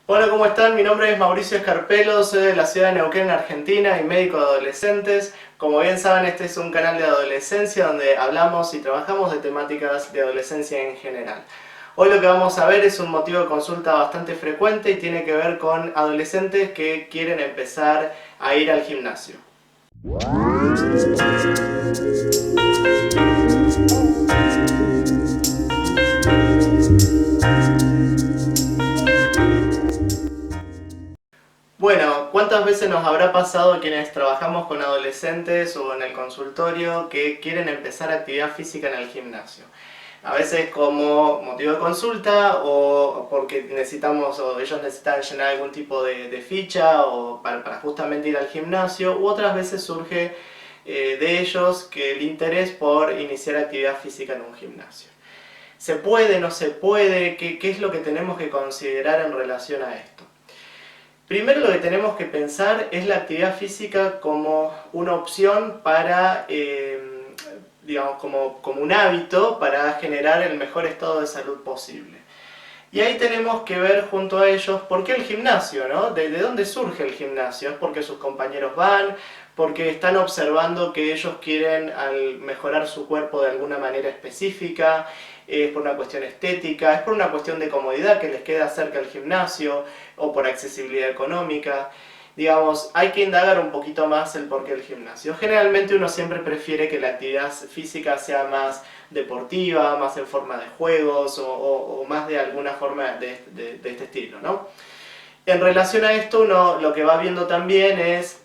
Hola, ¿cómo están? Mi nombre es Mauricio Escarpelo, soy de la ciudad de Neuquén, Argentina, y médico de adolescentes. Como bien saben, este es un canal de adolescencia donde hablamos y trabajamos de temáticas de adolescencia en general. Hoy lo que vamos a ver es un motivo de consulta bastante frecuente y tiene que ver con adolescentes que quieren empezar a ir al gimnasio. Bueno, ¿cuántas veces nos habrá pasado quienes trabajamos con adolescentes o en el consultorio que quieren empezar actividad física en el gimnasio? A veces como motivo de consulta o porque necesitamos o ellos necesitan llenar algún tipo de ficha o para justamente ir al gimnasio, u otras veces surge de ellos que el interés por iniciar actividad física en un gimnasio. ¿Se puede, no se puede? ¿Qué es lo que tenemos que considerar en relación a esto? Primero lo que tenemos que pensar es la actividad física como una opción para, digamos, como un hábito para generar el mejor estado de salud posible. Y ahí tenemos que ver junto a ellos por qué el gimnasio, ¿no? ¿De dónde surge el gimnasio? ¿Es porque sus compañeros van? ¿Porque están observando que ellos quieren al mejorar su cuerpo de alguna manera específica? ¿Es por una cuestión estética? ¿Es por una cuestión de comodidad que les queda cerca el gimnasio? ¿O por accesibilidad económica? Digamos, hay que indagar un poquito más el porqué del gimnasio. Generalmente uno siempre prefiere que la actividad física sea más deportiva, más en forma de juegos o más de alguna forma de este estilo, ¿no? En relación a esto, uno lo que va viendo también es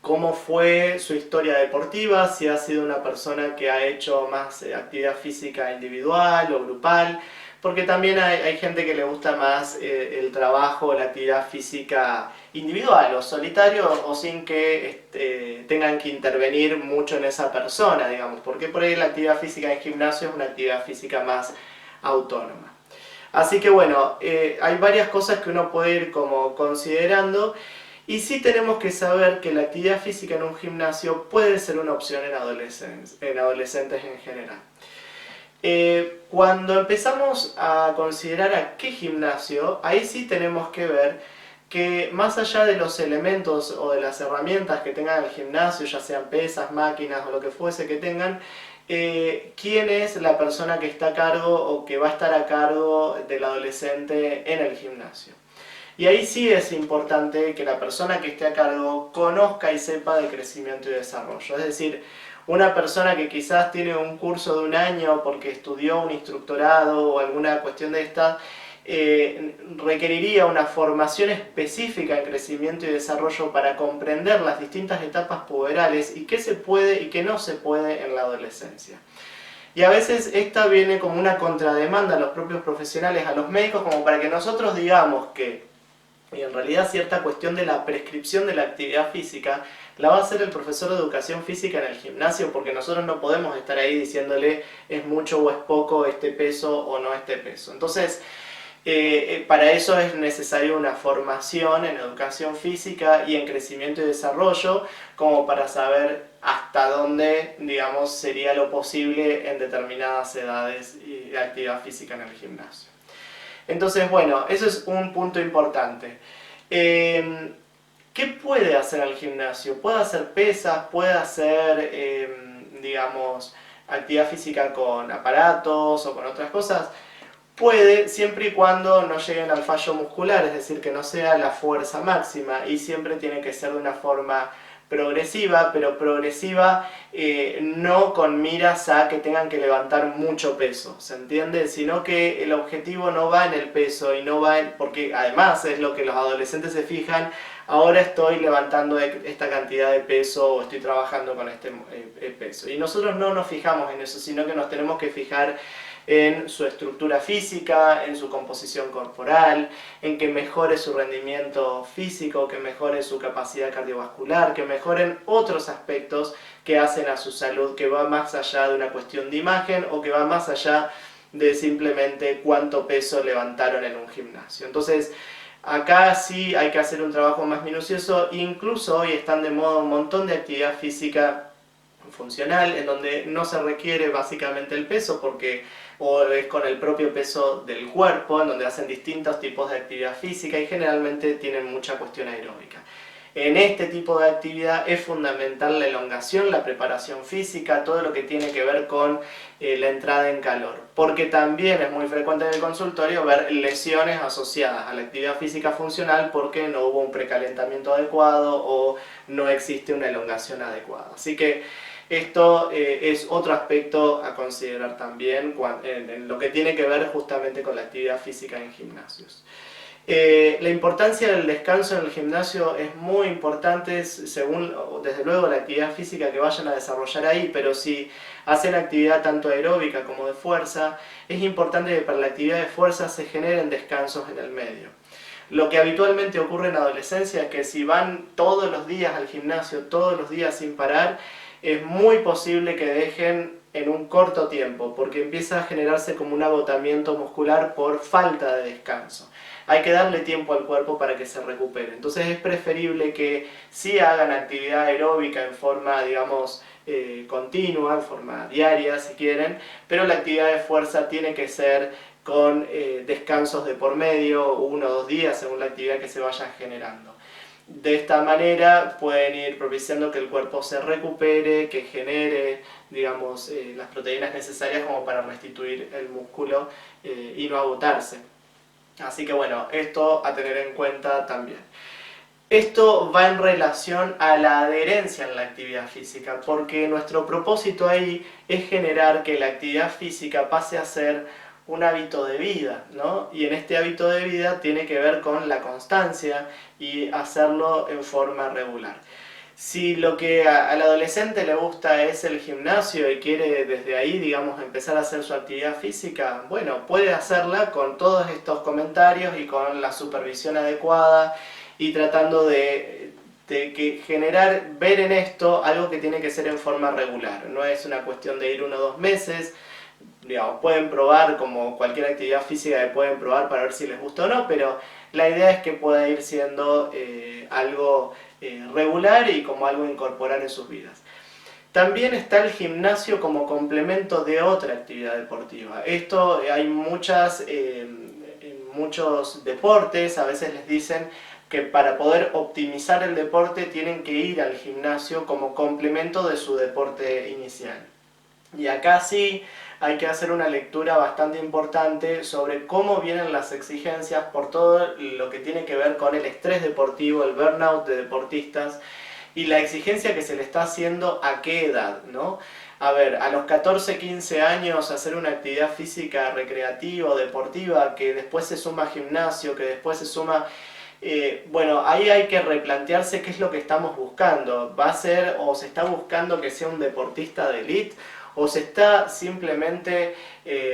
cómo fue su historia deportiva, si ha sido una persona que ha hecho más actividad física individual o grupal, porque también hay gente que le gusta más el trabajo, la actividad física individual o solitario o sin que tengan que intervenir mucho en esa persona, digamos, porque por ahí la actividad física en gimnasio es una actividad física más autónoma. Así que bueno, hay varias cosas que uno puede ir como considerando y sí tenemos que saber que la actividad física en un gimnasio puede ser una opción en adolescentes en general. Cuando empezamos a considerar a qué gimnasio, ahí sí tenemos que ver que más allá de los elementos o de las herramientas que tengan el gimnasio, ya sean pesas, máquinas o lo que fuese que tengan, quién es la persona que está a cargo o que va a estar a cargo del adolescente en el gimnasio. Y ahí sí es importante que la persona que esté a cargo conozca y sepa de crecimiento y desarrollo. Es decir, una persona que quizás tiene un curso de un año porque estudió un instructorado o alguna cuestión de esta, requeriría una formación específica en crecimiento y desarrollo para comprender las distintas etapas puberales y qué se puede y qué no se puede en la adolescencia. Y a veces esta viene como una contrademanda a los propios profesionales, a los médicos, como para que nosotros digamos que y en realidad cierta cuestión de la prescripción de la actividad física la va a hacer el profesor de educación física en el gimnasio, porque nosotros no podemos estar ahí diciéndole es mucho o es poco este peso o no este peso. Entonces, para eso es necesaria una formación en educación física y en crecimiento y desarrollo, como para saber hasta dónde, digamos, sería lo posible en determinadas edades de actividad física en el gimnasio. Entonces, bueno, eso es un punto importante. ¿Qué puede hacer el gimnasio? Puede hacer pesas, puede hacer, digamos, actividad física con aparatos o con otras cosas. Puede, siempre y cuando no lleguen al fallo muscular, es decir, que no sea la fuerza máxima, y siempre tiene que ser de una forma progresiva, pero progresiva no con miras a que tengan que levantar mucho peso, ¿se entiende? Sino que el objetivo no va en el peso y no va en, porque además es lo que los adolescentes se fijan, ahora estoy levantando esta cantidad de peso o estoy trabajando con este peso. Y nosotros no nos fijamos en eso, sino que nos tenemos que fijar en su estructura física, en su composición corporal, en que mejore su rendimiento físico, que mejore su capacidad cardiovascular, que mejoren otros aspectos que hacen a su salud, que va más allá de una cuestión de imagen o que va más allá de simplemente cuánto peso levantaron en un gimnasio. Entonces, acá sí hay que hacer un trabajo más minucioso, incluso hoy están de moda un montón de actividad física funcional, en donde no se requiere básicamente el peso porque o es con el propio peso del cuerpo, en donde hacen distintos tipos de actividad física y generalmente tienen mucha cuestión aeróbica. En este tipo de actividad es fundamental la elongación, la preparación física, todo lo que tiene que ver con la entrada en calor, porque también es muy frecuente en el consultorio ver lesiones asociadas a la actividad física funcional porque no hubo un precalentamiento adecuado o no existe una elongación adecuada. Así que esto es otro aspecto a considerar también en lo que tiene que ver justamente con la actividad física en gimnasios. La importancia del descanso en el gimnasio es muy importante según, desde luego, la actividad física que vayan a desarrollar ahí, pero si hacen actividad tanto aeróbica como de fuerza, es importante que para la actividad de fuerza se generen descansos en el medio. Lo que habitualmente ocurre en la adolescencia es que si van todos los días al gimnasio, todos los días sin parar, es muy posible que dejen en un corto tiempo, porque empieza a generarse como un agotamiento muscular por falta de descanso. Hay que darle tiempo al cuerpo para que se recupere. Entonces es preferible que sí hagan actividad aeróbica en forma, digamos, continua, en forma diaria si quieren, pero la actividad de fuerza tiene que ser con descansos de por medio, 1 o 2 días según la actividad que se vaya generando. De esta manera pueden ir propiciando que el cuerpo se recupere, que genere, digamos, las proteínas necesarias como para restituir el músculo y no agotarse. Así que bueno, esto a tener en cuenta también. Esto va en relación a la adherencia en la actividad física, porque nuestro propósito ahí es generar que la actividad física pase a ser un hábito de vida, ¿no? Y en este hábito de vida tiene que ver con la constancia y hacerlo en forma regular. Si lo que al adolescente le gusta es el gimnasio y quiere desde ahí, digamos, empezar a hacer su actividad física, bueno, puede hacerla con todos estos comentarios y con la supervisión adecuada y tratando de generar, ver en esto algo que tiene que ser en forma regular. No es una cuestión de ir 1 o 2 meses, digamos, pueden probar como cualquier actividad física que pueden probar para ver si les gusta o no, pero la idea es que pueda ir siendo algo regular y como algo a incorporar en sus vidas. También está el gimnasio como complemento de otra actividad deportiva. Esto hay muchos deportes, a veces les dicen que para poder optimizar el deporte tienen que ir al gimnasio como complemento de su deporte inicial. Y acá sí hay que hacer una lectura bastante importante sobre cómo vienen las exigencias por todo lo que tiene que ver con el estrés deportivo, el burnout de deportistas y la exigencia que se le está haciendo a qué edad, ¿no? A ver, a los 14, 15 años hacer una actividad física recreativa o deportiva que después se suma a gimnasio, que después se suma... bueno, ahí hay que replantearse qué es lo que estamos buscando. ¿Va a ser o se está buscando que sea un deportista de élite? ¿O se está simplemente,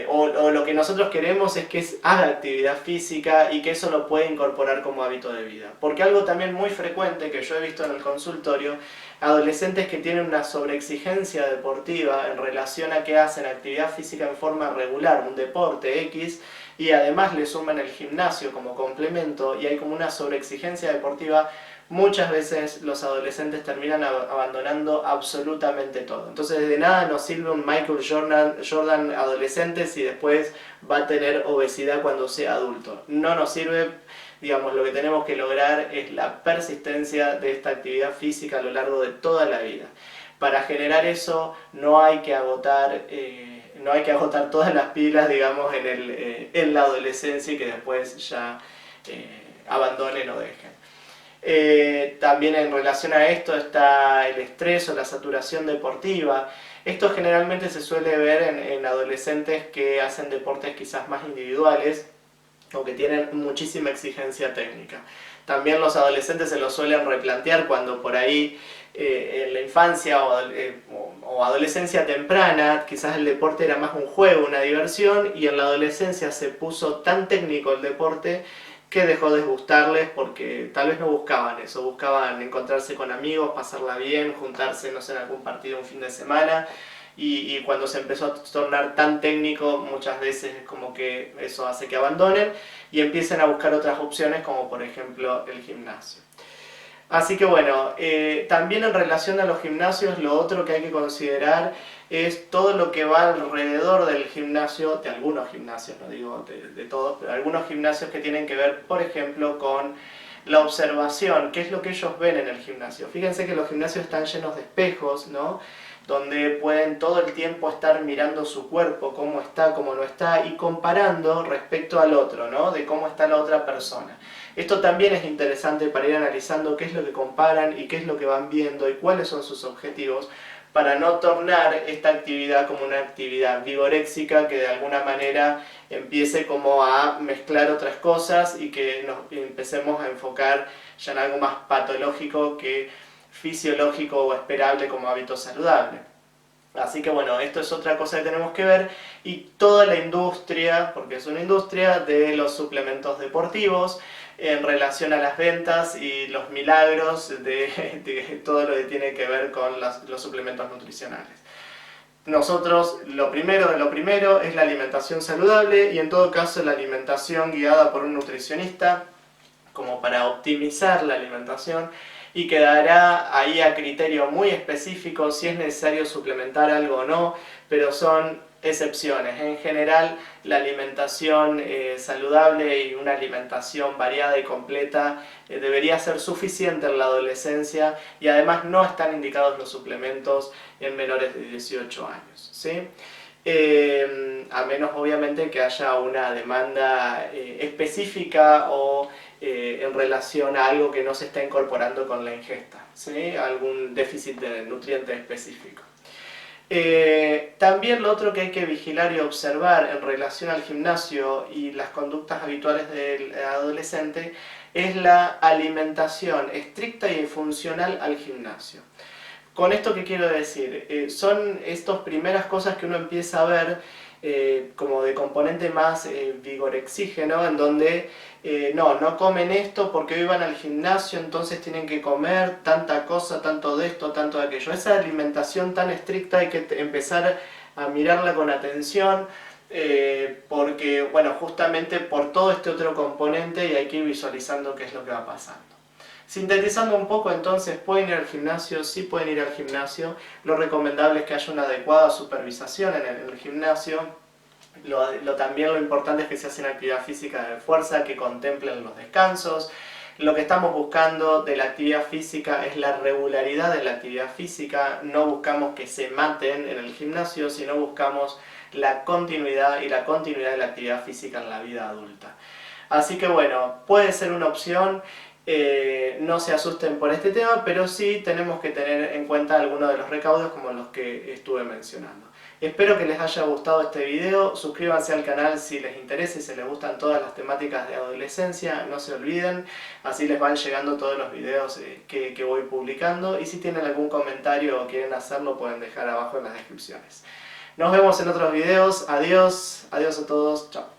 o lo que nosotros queremos es que haga actividad física y que eso lo pueda incorporar como hábito de vida? Porque algo también muy frecuente que yo he visto en el consultorio, adolescentes que tienen una sobreexigencia deportiva en relación a que hacen actividad física en forma regular, un deporte X, y además le suman el gimnasio como complemento y hay como una sobreexigencia deportiva. Muchas veces los adolescentes terminan abandonando absolutamente todo. Entonces de nada nos sirve un Michael Jordan adolescente si después va a tener obesidad cuando sea adulto. No nos sirve, digamos, lo que tenemos que lograr es la persistencia de esta actividad física a lo largo de toda la vida. Para generar eso no hay que agotar todas las pilas, digamos, en la adolescencia y que después ya abandonen o dejen. También en relación a esto está el estrés o la saturación deportiva. Esto generalmente se suele ver en adolescentes que hacen deportes quizás más individuales o que tienen muchísima exigencia técnica. También los adolescentes se lo suelen replantear cuando por ahí en la infancia o adolescencia temprana quizás el deporte era más un juego, una diversión, y en la adolescencia se puso tan técnico el deporte que dejó de gustarles porque tal vez no buscaban eso, buscaban encontrarse con amigos, pasarla bien, juntarse, no sé, en algún partido un fin de semana, y cuando se empezó a tornar tan técnico muchas veces es como que eso hace que abandonen y empiecen a buscar otras opciones como por ejemplo el gimnasio. Así que bueno, también en relación a los gimnasios, lo otro que hay que considerar es todo lo que va alrededor del gimnasio, de algunos gimnasios, no digo de todos, pero algunos gimnasios que tienen que ver, por ejemplo, con la observación, qué es lo que ellos ven en el gimnasio. Fíjense que los gimnasios están llenos de espejos, ¿no? Donde pueden todo el tiempo estar mirando su cuerpo, cómo está, cómo no está, y comparando respecto al otro, ¿no? De cómo está la otra persona. Esto también es interesante para ir analizando qué es lo que comparan y qué es lo que van viendo y cuáles son sus objetivos, para no tornar esta actividad como una actividad vigoréxica que de alguna manera empiece como a mezclar otras cosas y que nos empecemos a enfocar ya en algo más patológico que fisiológico o esperable como hábito saludable. Así que bueno, esto es otra cosa que tenemos que ver, y toda la industria, porque es una industria de los suplementos deportivos, en relación a las ventas y los milagros de todo lo que tiene que ver con los suplementos nutricionales. Nosotros lo primero de lo primero es la alimentación saludable, y en todo caso la alimentación guiada por un nutricionista, como para optimizar la alimentación, y quedará ahí a criterio muy específico si es necesario suplementar algo o no, pero son excepciones. En general, la alimentación saludable y una alimentación variada y completa debería ser suficiente en la adolescencia, y además no están indicados los suplementos en menores de 18 años, ¿sí? A menos obviamente que haya una demanda específica o en relación a algo que no se está incorporando con la ingesta, ¿sí? Algún déficit de nutriente específico. También lo otro que hay que vigilar y observar en relación al gimnasio y las conductas habituales del adolescente es la alimentación estricta y funcional al gimnasio. ¿Con esto qué quiero decir? Son estas primeras cosas que uno empieza a ver como de componente más vigorexígeno, en donde no comen esto porque hoy van al gimnasio, entonces tienen que comer tanta cosa, tanto de esto, tanto de aquello. Esa alimentación tan estricta hay que empezar a mirarla con atención, porque, bueno, justamente por todo este otro componente, y hay que ir visualizando qué es lo que va pasando. Sintetizando un poco, entonces, ¿pueden ir al gimnasio? Sí pueden ir al gimnasio. Lo recomendable es que haya una adecuada supervisación en el gimnasio. También lo importante es que se hacen actividad física de fuerza, que contemplen los descansos. Lo que estamos buscando de la actividad física es la regularidad de la actividad física. No buscamos que se maten en el gimnasio, sino buscamos la continuidad y la continuidad de la actividad física en la vida adulta. Así que bueno, puede ser una opción. No se asusten por este tema, pero sí tenemos que tener en cuenta algunos de los recaudos como los que estuve mencionando. Espero que les haya gustado este video. Suscríbanse al canal si les interesa y si les gustan todas las temáticas de adolescencia. No se olviden, así les van llegando todos los videos que voy publicando. Y si tienen algún comentario o quieren hacerlo, pueden dejar abajo en las descripciones. Nos vemos en otros videos. Adiós, adiós a todos, chao.